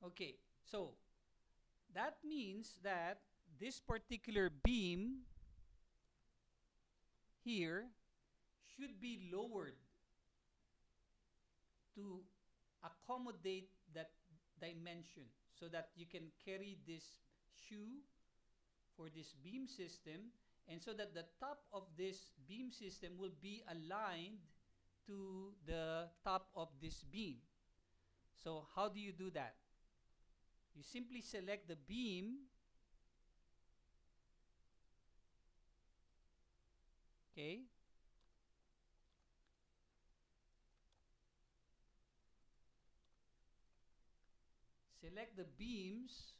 Okay, so that means that this particular beam here should be lowered to accommodate that dimension so that you can carry this shoe for this beam system, and so that the top of this beam system will be aligned to the top of this beam. So how do you do that? You simply select the beam, okay? Select the beams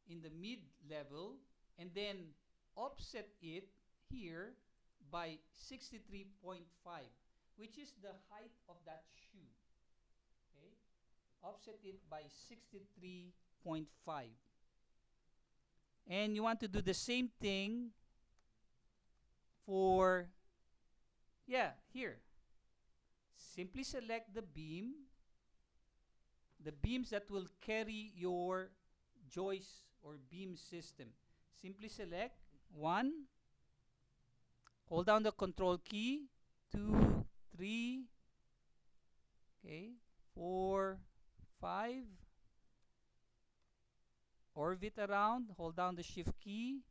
in the mid level and then offset it here by 63.5, which is the height of that shoe. Okay? Offset it by 63.5. And you want to do the same thing for, yeah, here. Simply select the beams that will carry your joist or beam system. Simply select 1, hold down the control key, 2, 3, okay, 4, 5, orbit around, hold down the shift key,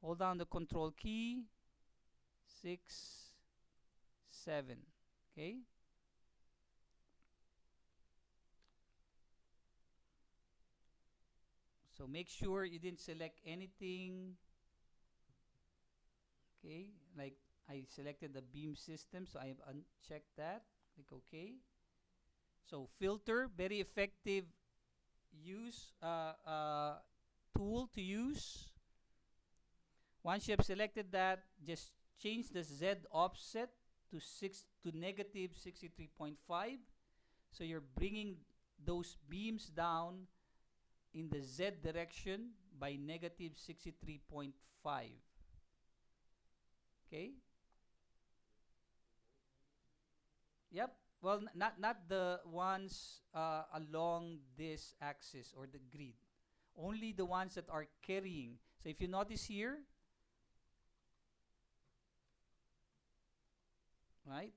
hold down the control key, 6, 7, okay. So make sure you didn't select anything. Okay, like I selected the beam system, so I unchecked that. Click OK. So filter, very effective tool to use. Once you have selected that, just change the Z offset to negative 63.5. So you're bringing those beams down in the Z direction by negative 63.5. Okay? Yep. Well, not the ones along this axis or the grid. Only the ones that are carrying. So if you notice here, right?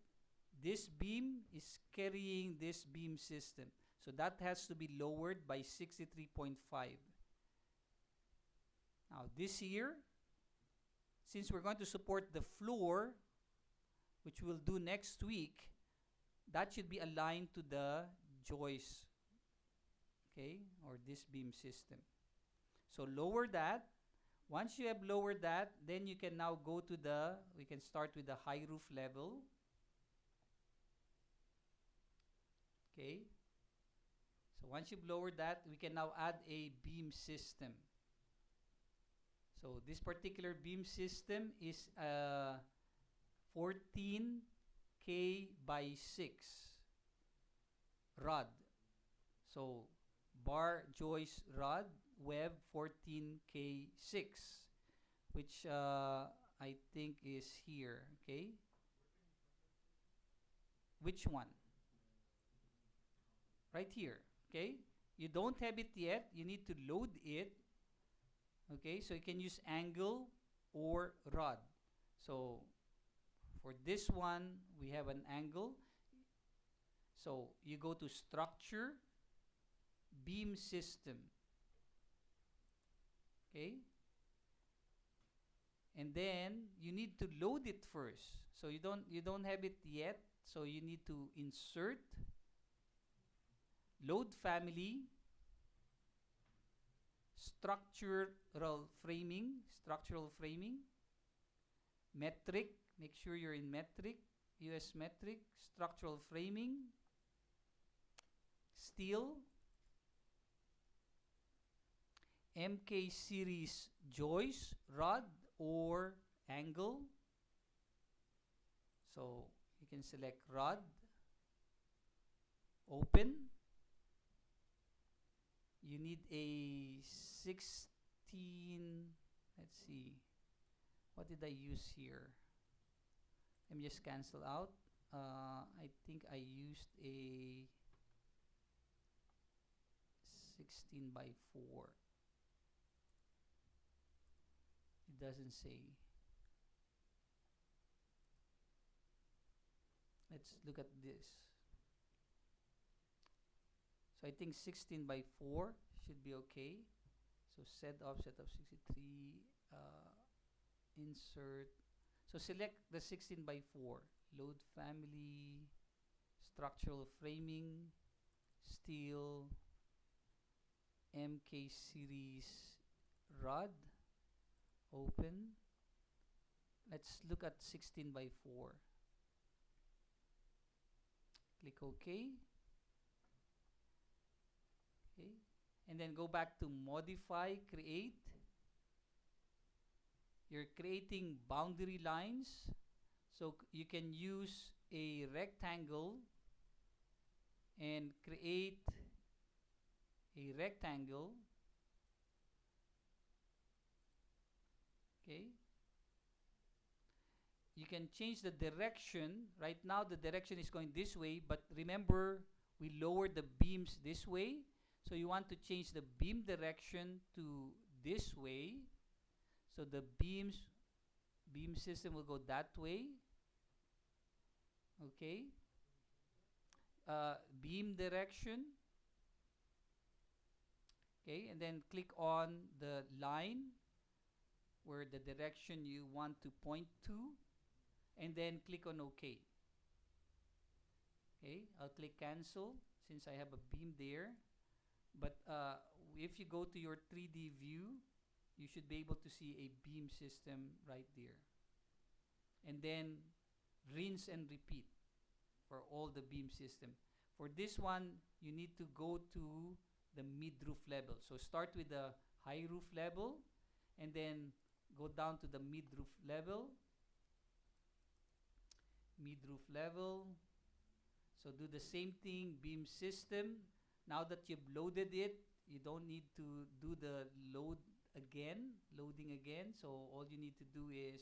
This beam is carrying this beam system. So that has to be lowered by 63.5. Now this here, since we're going to support the floor, which we'll do next week, that should be aligned to the joist, okay, or this beam system. So lower that. Once you have lowered that, then you can now go to we can start with the high roof level. Okay. So once you've lowered that, we can now add a beam system. So this particular beam system is 14K by 6 rod. So bar joist rod web 14K6, which I think is here. Okay. Which one? Right here. Okay. You don't have it yet. You need to load it. Okay. So you can use angle or rod. So for this one, we have an angle. So you go to structure, beam system. Okay. And then you need to load it first. So you don't have it yet. So you need to insert, load family, structural framing, metric, make sure you're in metric, US metric, structural framing, steel, MK series joist, rod or angle. So you can select rod, open. You need a 16, let's see, what did I use here? Let me just cancel out. I think I used a 16 by 4? It doesn't say. Let's look at this. So I think 16 by 4 should be okay. So set offset of 63, insert. So select the 16 by 4. Load family, structural framing, steel, MK series rod. Open. Let's look at 16 by 4. Click OK. Okay. And then go back to modify, create. You're creating boundary lines. So you can use a rectangle and create a rectangle. Okay. You can change the direction. Right now the direction is going this way, but remember we lowered the beams this way. So you want to change the beam direction to this way. So the beam system will go that way. Okay. Beam direction. Okay, and then click on the line where the direction you want to point to, and then click on OK. Okay, I'll click cancel since I have a beam there. But if you go to your 3D view, you should be able to see a beam system right there. And then rinse and repeat for all the beam system. For this one, you need to go to the mid-roof level. So start with the high roof level and then go down to the mid-roof level. Mid-roof level. So do the same thing, beam system. Now that you've loaded it, you don't need to do the loading again. So all you need to do is,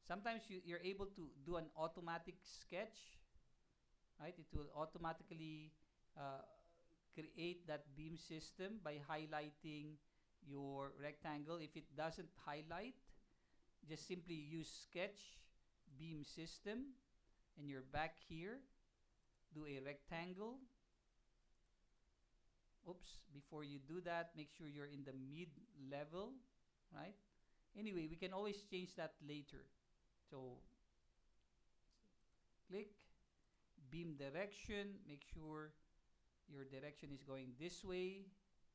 sometimes you're able to do an automatic sketch, right? It will automatically create that beam system by highlighting your rectangle. If it doesn't highlight, just simply use sketch, beam system, and you're back here. Do a rectangle. Oops, before you do that, make sure you're in the mid-level, right? Anyway, we can always change that later. So, click, beam direction, make sure your direction is going this way,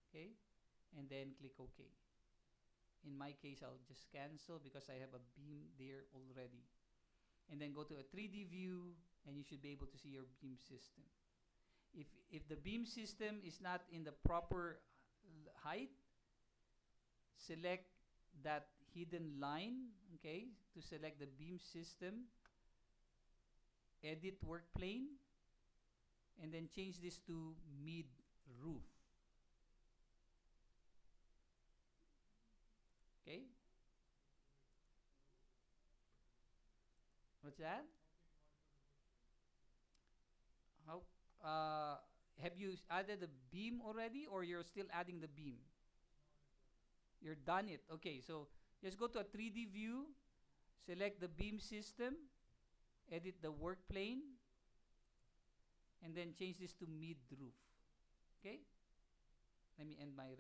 okay? And then click OK. In my case, I'll just cancel because I have a beam there already. And then go to a 3D view, and you should be able to see your beam system. If the beam system is not in the proper height, select that hidden line, okay, to select the beam system, edit work plane, and then change this to mid-roof. Okay? What's that? How? Have you added the beam already, or you're still adding the beam? You're done it. Okay, so just go to a 3D view, select the beam system, edit the work plane, and then change this to mid-roof. Okay? Let me end my